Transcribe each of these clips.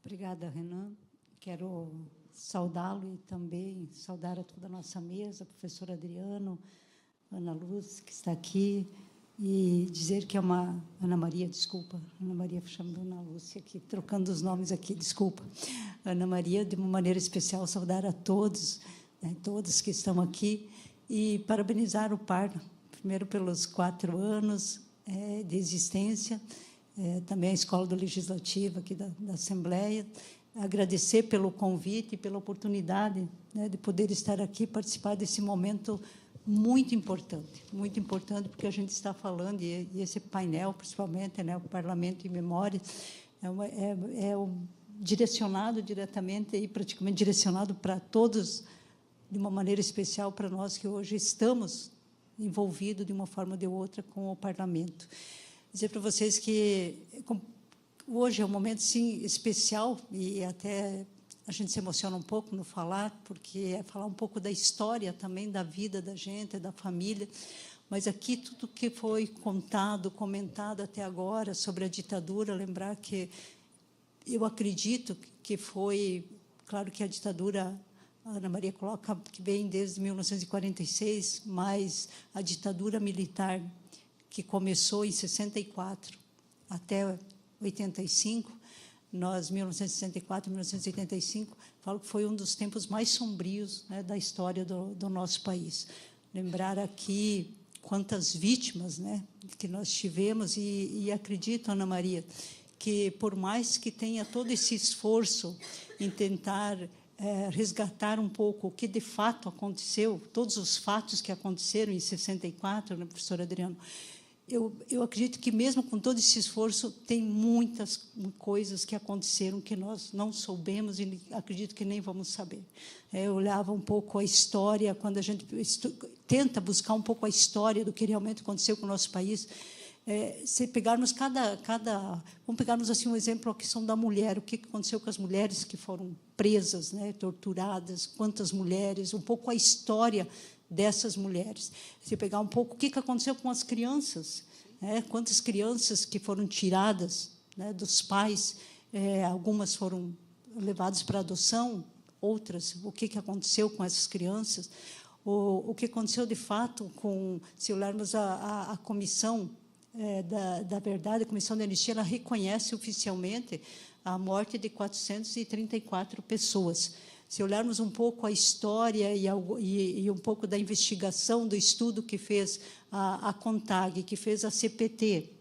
Obrigada, Renan. Quero saudá-lo e também saudar a toda a nossa mesa, professor Adriano, Ana Luz, que está aqui, e dizer que é uma... Ana Maria, desculpa. Ana Maria, chamando Ana Lúcia aqui, trocando os nomes aqui, desculpa. Ana Maria, de uma maneira especial, saudar a todos, todos que estão aqui, e parabenizar o par, primeiro pelos 4 anos de existência, também a Escola do Legislativo aqui da Assembleia, agradecer pelo convite e pela oportunidade de poder estar aqui, participar desse momento muito importante, porque a gente está falando, e esse painel, principalmente, o Parlamento em Memória, direcionado diretamente, e praticamente direcionado para todos, de uma maneira especial para nós, que hoje estamos envolvidos, de uma forma ou de outra, com o Parlamento. Dizer para vocês que hoje é um momento, sim, especial, e até a gente se emociona um pouco no falar, porque é falar um pouco da história também, da vida da gente, da família, mas aqui tudo que foi contado, comentado até agora sobre a ditadura, lembrar que eu acredito que foi, claro que a ditadura, a Ana Maria coloca que vem desde 1946, mas a ditadura militar, que começou em 64 até 85, nós, 1964, 1985, falo que foi um dos tempos mais sombrios da história do nosso país. Lembrar aqui quantas vítimas que nós tivemos, e acredito, Ana Maria, que, por mais que tenha todo esse esforço em tentar resgatar um pouco o que, de fato, aconteceu, todos os fatos que aconteceram em 64, professor Adriano, eu acredito que, mesmo com todo esse esforço, tem muitas coisas que aconteceram que nós não soubemos e acredito que nem vamos saber. Eu olhava um pouco a história, quando a gente tenta buscar um pouco a história do que realmente aconteceu com o nosso país, se pegarmos vamos pegarmos assim um exemplo, a questão da mulher, o que aconteceu com as mulheres que foram presas, torturadas, quantas mulheres, um pouco a história dessas mulheres. Se pegar um pouco o que aconteceu com as crianças, quantas crianças que foram tiradas dos pais, algumas foram levadas para adoção, outras, o que aconteceu com essas crianças, o que aconteceu de fato com, se olharmos a comissão da verdade, a comissão da anistia, ela reconhece oficialmente a morte de 434 pessoas. Se olharmos um pouco a história e um pouco da investigação, do estudo que fez a CONTAG, que fez a CPT,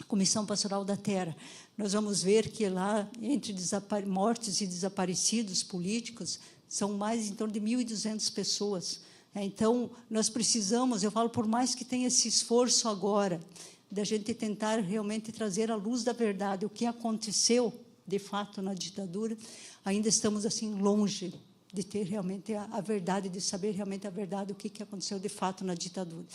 a Comissão Pastoral da Terra, nós vamos ver que lá, entre mortes e desaparecidos políticos, são mais em torno de 1.200 pessoas. Então, nós precisamos, eu falo, por mais que tenha esse esforço agora, da gente tentar realmente trazer à luz da verdade o que aconteceu, de fato, na ditadura, ainda estamos assim longe de ter realmente a verdade, de saber realmente a verdade, o que aconteceu de fato na ditadura.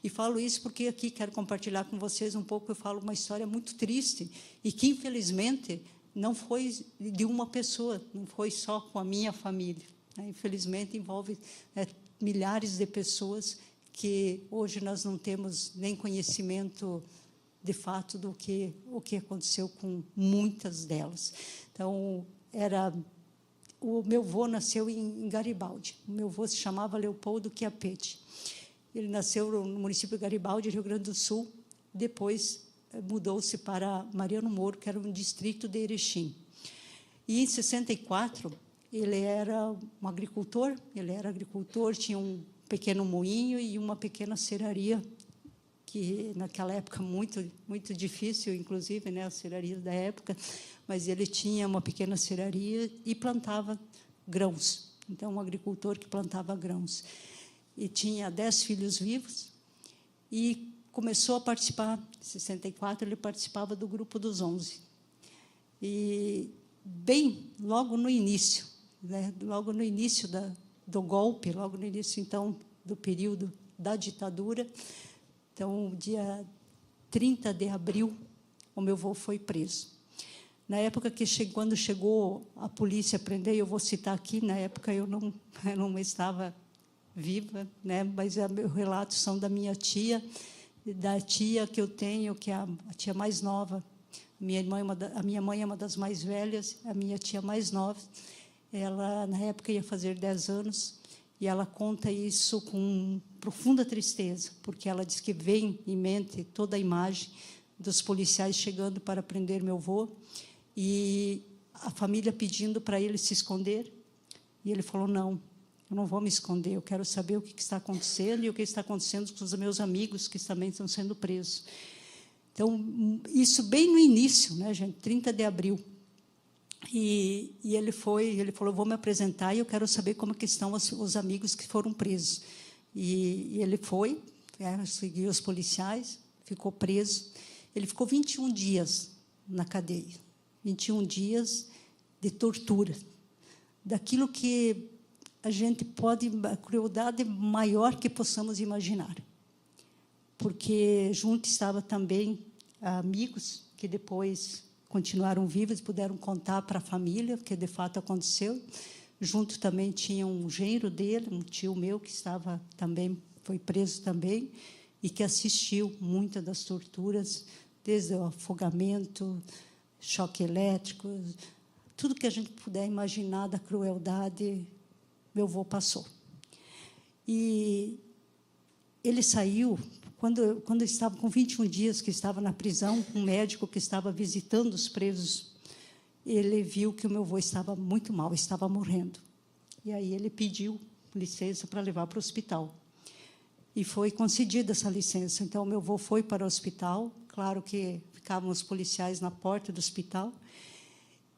E falo isso porque aqui quero compartilhar com vocês um pouco, eu falo uma história muito triste, e que, infelizmente, não foi de uma pessoa, não foi só com a minha família. Infelizmente, envolve milhares de pessoas que hoje nós não temos nem conhecimento de fato do o que aconteceu com muitas delas. Então, o meu avô nasceu em Garibaldi. O meu avô se chamava Leopoldo Chiapetti. Ele nasceu no município de Garibaldi, Rio Grande do Sul. Depois mudou-se para Mariano Moro, que era um distrito de Erechim. E em 64 ele era um agricultor. Tinha um pequeno moinho e uma pequena serraria, que naquela época muito difícil, inclusive, as serrarias da época, mas ele tinha uma pequena serraria e plantava grãos. Então, um agricultor que plantava grãos. E tinha 10 filhos vivos, e começou a participar. Em 64, ele participava do Grupo dos 11. E, bem, logo no início, do golpe, logo no início, então, do período da ditadura, então, dia 30 de abril, o meu avô foi preso. Na época quando chegou a polícia a prender, eu vou citar aqui, na época eu não estava viva, mas meus relatos são da minha tia, da tia que eu tenho, que é a tia mais nova, A minha mãe é uma das mais velhas, a minha tia mais nova. Ela, na época, ia fazer 10 anos, e ela conta isso com profunda tristeza, porque ela diz que vem em mente toda a imagem dos policiais chegando para prender meu avô, e a família pedindo para ele se esconder, e ele falou, não, eu não vou me esconder, eu quero saber o que está acontecendo e o que está acontecendo com os meus amigos que também estão sendo presos. Então, isso bem no início, né, gente, 30 de abril. E ele falou, vou me apresentar e eu quero saber como que estão os amigos que foram presos. E ele foi, seguiu os policiais, ficou preso. Ele ficou 21 dias na cadeia, 21 dias de tortura, daquilo que a gente pode, a crueldade maior que possamos imaginar. Porque junto estava também amigos que depois continuaram vivos, puderam contar para a família o que de fato aconteceu. Junto também tinha um genro dele, um tio meu, que estava também, foi preso também, e que assistiu muitas das torturas, desde o afogamento, choque elétrico, tudo que a gente puder imaginar da crueldade, meu avô passou. E ele saiu, quando estava com 21 dias, que estava na prisão, um médico que estava visitando os presos, ele viu que o meu avô estava muito mal, estava morrendo. E aí ele pediu licença para levar para o hospital. E foi concedida essa licença. Então, meu avô foi para o hospital, claro que ficavam os policiais na porta do hospital,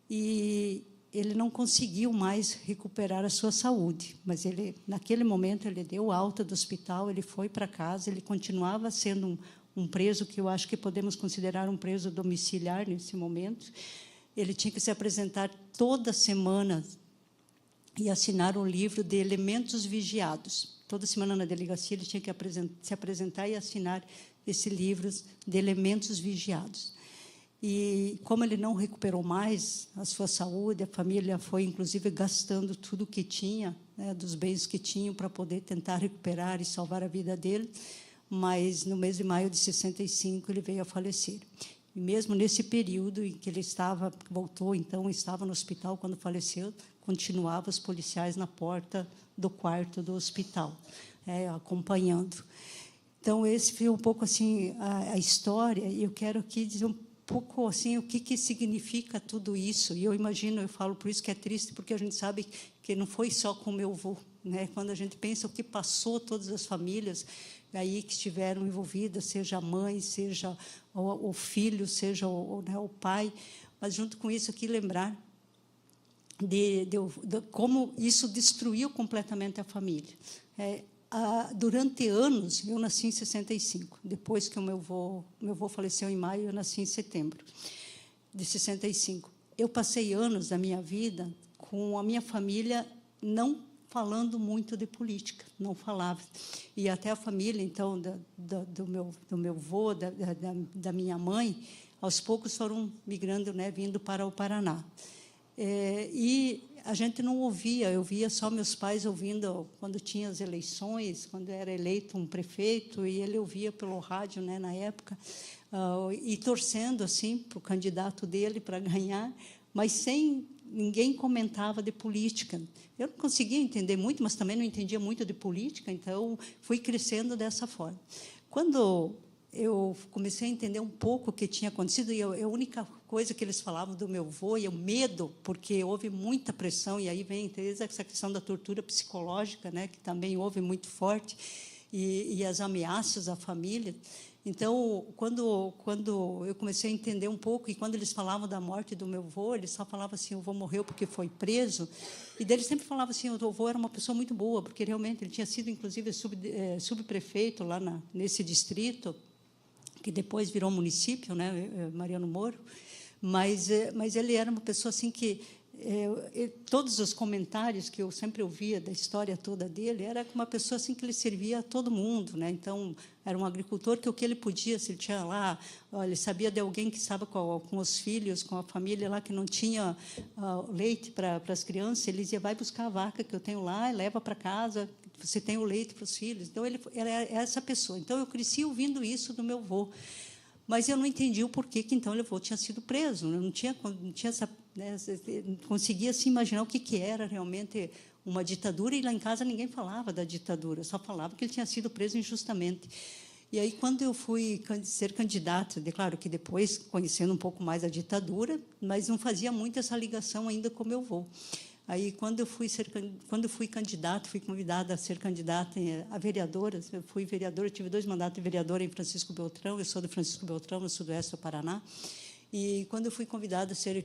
e ele não conseguiu mais recuperar a sua saúde, mas ele, naquele momento, ele deu alta do hospital, ele foi para casa, ele continuava sendo um preso que eu acho que podemos considerar um preso domiciliar nesse momento. Ele tinha que se apresentar toda semana e assinar um livro de elementos vigiados. Toda semana na delegacia ele tinha que se apresentar e assinar esse livro de elementos vigiados. E, como ele não recuperou mais a sua saúde, a família foi, inclusive, gastando tudo o que tinha, né, dos bens que tinham, para poder tentar recuperar e salvar a vida dele, mas, no mês de maio de 65, ele veio a falecer. E, mesmo nesse período em que ele voltou, então, estava no hospital, quando faleceu, continuavam os policiais na porta do quarto do hospital, acompanhando. Então, esse foi um pouco assim a história, e eu quero aqui dizer um pouco assim o que significa tudo isso. E eu imagino, eu falo por isso que é triste, porque a gente sabe que não foi só com o meu avô, né? Quando a gente pensa o que passou todas as famílias aí que estiveram envolvidas, seja a mãe, seja o filho, seja o pai, mas junto com isso aqui lembrar de como isso destruiu completamente a família. Durante anos, eu nasci em 65, depois que o meu avô faleceu em maio, eu nasci em setembro de 65. Eu passei anos da minha vida com a minha família não falando muito de política, não falava. E até a família, então, do meu avô, da minha mãe, aos poucos foram migrando, né, vindo para o Paraná. E a gente não ouvia, eu via só meus pais ouvindo quando tinha as eleições, quando era eleito um prefeito, e ele ouvia pelo rádio, né, na época, e torcendo assim para o candidato dele para ganhar, mas ninguém comentava de política. Eu não conseguia entender muito, mas também não entendia muito de política, então fui crescendo dessa forma. Quando eu comecei a entender um pouco o que tinha acontecido, e a única coisa que eles falavam do meu avô, e o medo, porque houve muita pressão, e aí vem desde essa questão da tortura psicológica, né, que também houve muito forte, e as ameaças à família. Então, quando eu comecei a entender um pouco, e quando eles falavam da morte do meu avô, eles só falavam assim, o avô morreu porque foi preso, e deles sempre falavam assim, o avô era uma pessoa muito boa, porque realmente ele tinha sido, inclusive, subprefeito lá nesse distrito, que depois virou município, né, Mariano Moro, mas ele era uma pessoa assim que todos os comentários que eu sempre ouvia da história toda dele era uma pessoa assim que ele servia a todo mundo, né? Então era um agricultor que o que ele podia, se ele tinha lá, ele sabia de alguém que estava com os filhos, com a família lá que não tinha leite para as crianças, ele dizia, vai buscar a vaca que eu tenho lá e leva para casa, você tem o leite para os filhos. Então ele era essa pessoa. Então eu cresci ouvindo isso do meu avô. Mas eu não entendi o porquê que, então, ele tinha sido preso. Eu não tinha essa, né, conseguia se imaginar o que era realmente uma ditadura, e lá em casa ninguém falava da ditadura, só falava que ele tinha sido preso injustamente. E aí, quando eu fui ser candidata, claro que depois, conhecendo um pouco mais a ditadura, mas não fazia muito essa ligação ainda com o meu avô. Aí, quando eu fui candidata, fui convidada a ser candidata a vereadora. Eu fui vereadora, tive 2 mandatos de vereadora em Francisco Beltrão. Eu sou de Francisco Beltrão, no sudoeste do Paraná. E quando eu fui convidada a ser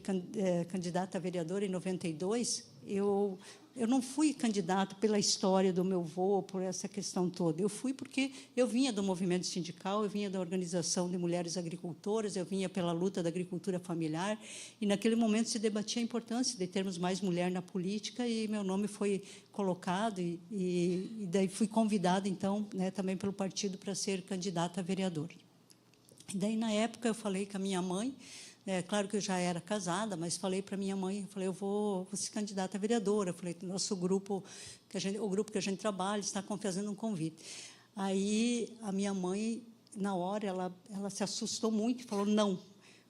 candidata a vereadora em 92, eu não fui candidata pela história do meu avô, por essa questão toda. Eu fui porque eu vinha do movimento sindical, eu vinha da organização de mulheres agricultoras, eu vinha pela luta da agricultura familiar, e naquele momento se debatia a importância de termos mais mulher na política, e meu nome foi colocado, e daí fui convidada, então, né, também pelo partido para ser candidata a vereadora. E daí, na época, eu falei com a minha mãe, claro que eu já era casada, mas falei para minha mãe, falei, eu vou ser candidata a vereadora. Eu falei, nosso grupo, o grupo que a gente trabalha, está fazendo um convite. Aí, a minha mãe, na hora, ela se assustou muito e falou, não,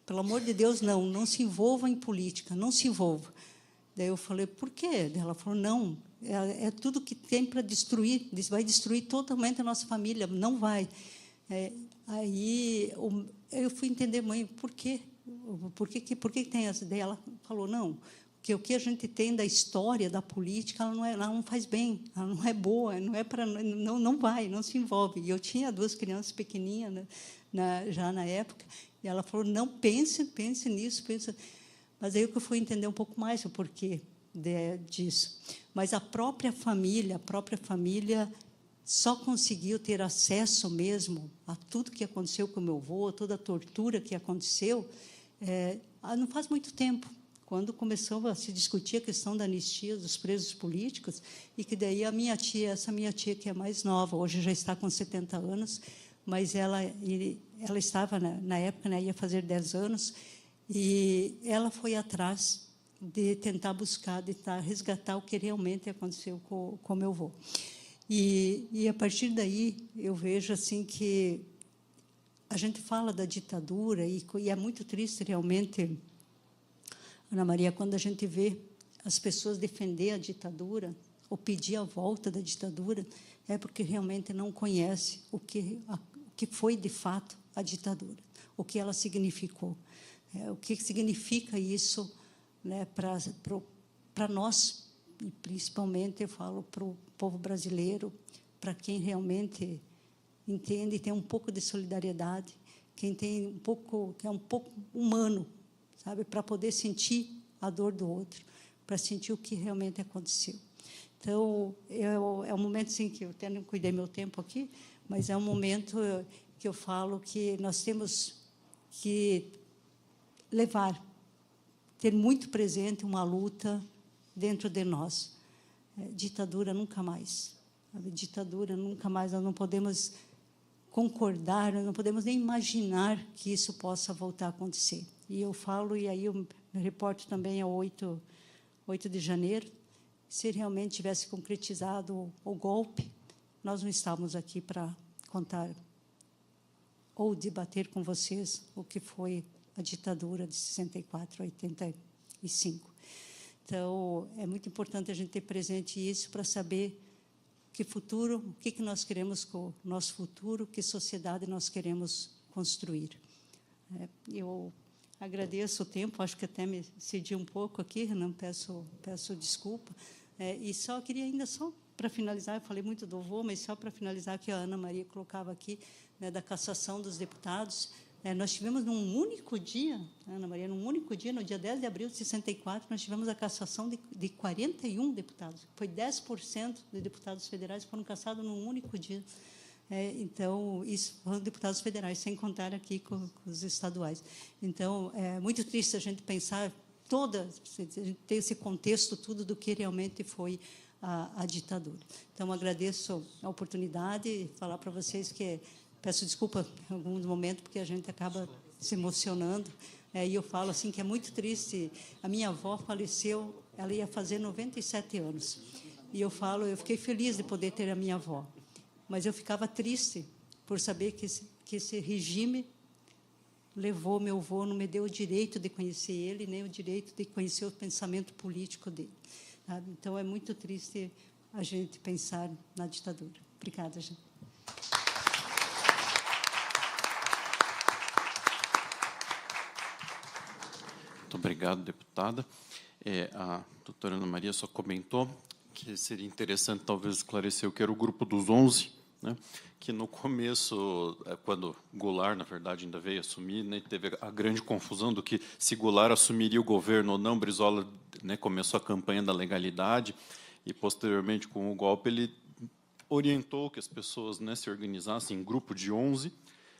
pelo amor de Deus, não se envolva em política, não se envolva. Daí eu falei, por quê? Ela falou, não, é tudo que tem para destruir, vai destruir totalmente a nossa família, não vai. Aí eu fui entender, mãe, por quê? Por que tem essa ideia? Ela falou, não, que o que a gente tem da história da política, ela não faz bem, ela não é boa, não é para, não vai, não se envolve. E eu tinha 2 crianças pequenininhas, né, já na época, e ela falou, não, pense nisso, pense. Mas aí eu fui entender um pouco mais o porquê disso. Mas a própria família só conseguiu ter acesso mesmo a tudo que aconteceu com o meu avô, toda a tortura que aconteceu, não faz muito tempo, quando começou a se discutir a questão da anistia dos presos políticos, e que daí essa minha tia, que é mais nova, hoje já está com 70 anos, mas ela estava, na época, né, ia fazer 10 anos, e ela foi atrás de tentar buscar, de tentar resgatar o que realmente aconteceu com o meu avô. E a partir daí eu vejo assim que a gente fala da ditadura, e é muito triste realmente, Ana Maria, quando a gente vê as pessoas defender a ditadura ou pedir a volta da ditadura, é porque realmente não conhece o que foi de fato a ditadura, o que ela significou, o que significa isso, né, para nós, e principalmente eu falo para o povo brasileiro, para quem realmente entende e tem um pouco de solidariedade, quem tem que é um pouco humano, sabe, para poder sentir a dor do outro, para sentir o que realmente aconteceu. Então, é um momento, sim, que eu até não cuidei meu tempo aqui, mas é um momento que eu falo que nós temos que ter muito presente uma luta dentro de nós. Ditadura nunca mais. Ditadura nunca mais. Nós não podemos concordar, nós não podemos nem imaginar que isso possa voltar a acontecer. E eu falo, e aí eu me reporto também ao 8 de janeiro, se realmente tivesse concretizado o golpe, nós não estávamos aqui para contar ou debater com vocês o que foi a ditadura de 64 a 85. Então, é muito importante a gente ter presente isso para saber que futuro, o que nós queremos com o nosso futuro, que sociedade nós queremos construir. Eu agradeço o tempo, acho que até me cedi um pouco aqui, não peço desculpa. E só queria ainda, só para finalizar, eu falei muito do avô, mas só para finalizar, que a Ana Maria colocava aqui, né, da cassação dos deputados. Nós tivemos num único dia, Ana Maria, num único dia, no dia 10 de abril de 64, nós tivemos a cassação de 41 deputados. Foi 10% de deputados federais que foram cassados num único dia. Então, isso foram deputados federais, sem contar aqui com os estaduais. Então, é muito triste a gente pensar a gente ter esse contexto tudo do que realmente foi a ditadura. Então, agradeço a oportunidade e falar para vocês que peço desculpa em alguns momentos, porque a gente acaba se emocionando. E eu falo assim que é muito triste. A minha avó faleceu, ela ia fazer 97 anos. E eu fiquei feliz de poder ter a minha avó. Mas eu ficava triste por saber que esse regime levou meu avô, não me deu o direito de conhecer ele, nem o direito de conhecer o pensamento político dele. Sabe? Então, é muito triste a gente pensar na ditadura. Obrigada, gente. Muito obrigado, deputada. A doutora Ana Maria só comentou que seria interessante, talvez, esclarecer o que era o Grupo dos 11, né, que, no começo, quando Goulart, na verdade, ainda veio assumir, né, teve a grande confusão do que se Goulart assumiria o governo ou não. Brizola, né, começou a campanha da legalidade e, posteriormente, com o golpe, ele orientou que as pessoas, né, se organizassem em grupo de 11,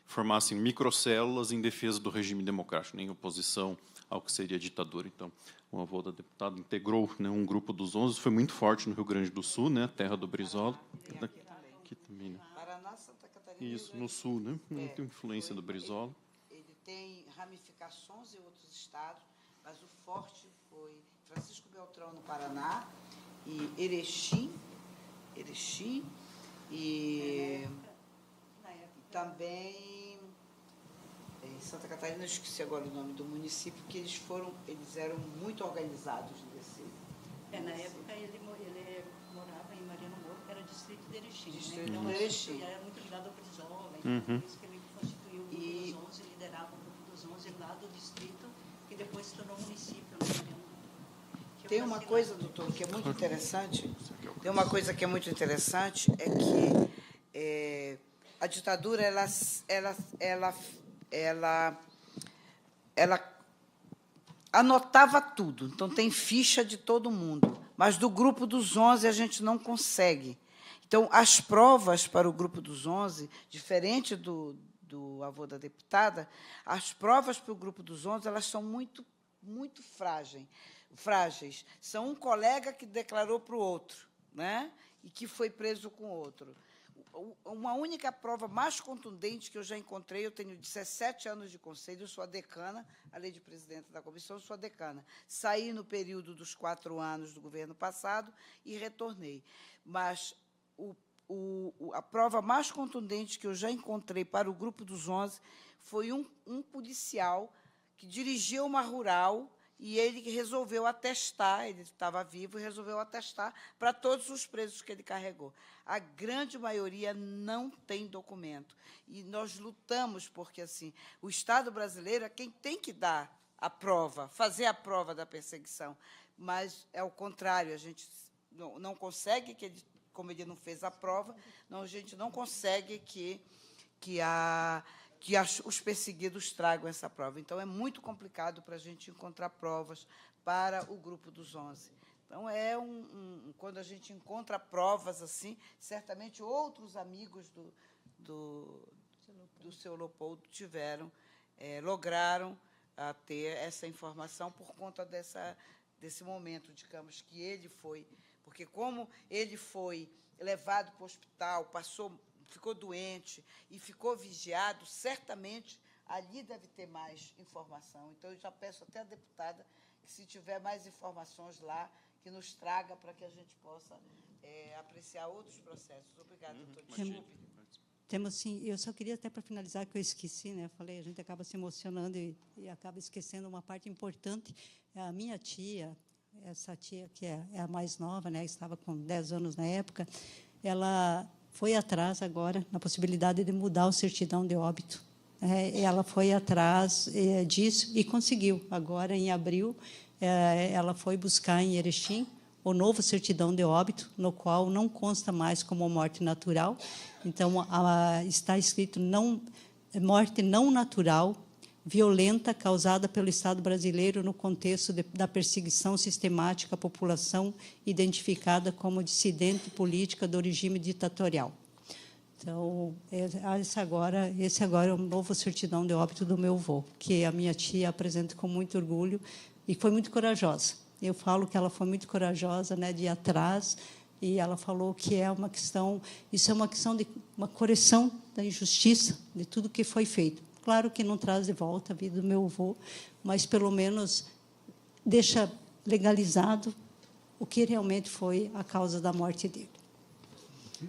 formassem microcélulas em defesa do regime democrático, em oposição ao que seria a ditadura. Então, o avô da deputada integrou, né, um grupo dos 11, foi muito forte no Rio Grande do Sul, né, a terra do Brizola. Aqui também, né? Paraná, Santa Catarina. Isso, no Sul, né? Muita influência do Brizola. Ele tem ramificações em outros estados, mas o forte foi Francisco Beltrão, no Paraná, e Erechim, e também em Santa Catarina, eu esqueci agora o nome do município, que eles eram muito organizados nesse. Na época ele morava em Mariano Moro, que era distrito de Erechim. Distrito Então, de Erechim. Ele era muito ligado ao Brizola, então, por isso que ele constituiu o Grupo dos 11, liderava o Grupo dos 11 lá do distrito, que depois se tornou município. Tem uma coisa, doutor, que é muito interessante. Tem uma coisa que é muito interessante, é que a ditadura ela anotava tudo. Então, tem ficha de todo mundo. Mas do Grupo dos 11 a gente não consegue. Então, as provas para o Grupo dos 11, diferente do avô da deputada, as provas para o Grupo dos 11 elas são muito frágeis. São um colega que declarou para o outro, né? E que foi preso com o outro. Uma única prova mais contundente que eu já encontrei, eu tenho 17 anos de conselho, eu sou a decana, além de presidenta da comissão, eu sou a decana. Saí no período dos 4 anos do governo passado e retornei. Mas a prova mais contundente que eu já encontrei para o Grupo dos 11 foi um policial que dirigiu uma rural e ele resolveu atestar, ele estava vivo e resolveu atestar para todos os presos que ele carregou. A grande maioria não tem documento. E nós lutamos porque, assim, o Estado brasileiro é quem tem que dar a prova, fazer a prova da perseguição. Mas é o contrário, a gente não consegue, como ele não fez a prova, a gente não consegue que os perseguidos tragam essa prova. Então, é muito complicado para a gente encontrar provas para o Grupo dos 11. Então, quando a gente encontra provas assim, certamente outros amigos do seu Leopoldo lograram ter essa informação por conta desse momento, digamos, que ele foi. Porque, como ele foi levado para o hospital, ficou doente e ficou vigiado, certamente ali deve ter mais informação. Então, eu já peço até à deputada que, se tiver mais informações lá, que nos traga para que a gente possa apreciar outros processos. Obrigada, doutor. Desculpe. Temos, sim. Eu só queria, até para finalizar, que eu esqueci, né? Eu falei, a gente acaba se emocionando e acaba esquecendo uma parte importante. A minha tia, essa tia que é a mais nova, né? Estava com 10 anos na época, ela foi atrás agora na possibilidade de mudar o certidão de óbito. Ela foi atrás disso e conseguiu. Agora, em abril, ela foi buscar em Erechim o novo certidão de óbito, no qual não consta mais como morte natural. Então, está escrito morte não natural, violenta, causada pelo Estado brasileiro no contexto da perseguição sistemática à população identificada como dissidente política do regime ditatorial. Então, esse agora é o novo certidão de óbito do meu avô, que a minha tia apresenta com muito orgulho e foi muito corajosa. Eu falo que ela foi muito corajosa, né, de ir atrás, e ela falou que isso é uma questão de uma correção da injustiça de tudo que foi feito. Claro que não traz de volta a vida do meu avô, mas, pelo menos, deixa legalizado o que realmente foi a causa da morte dele.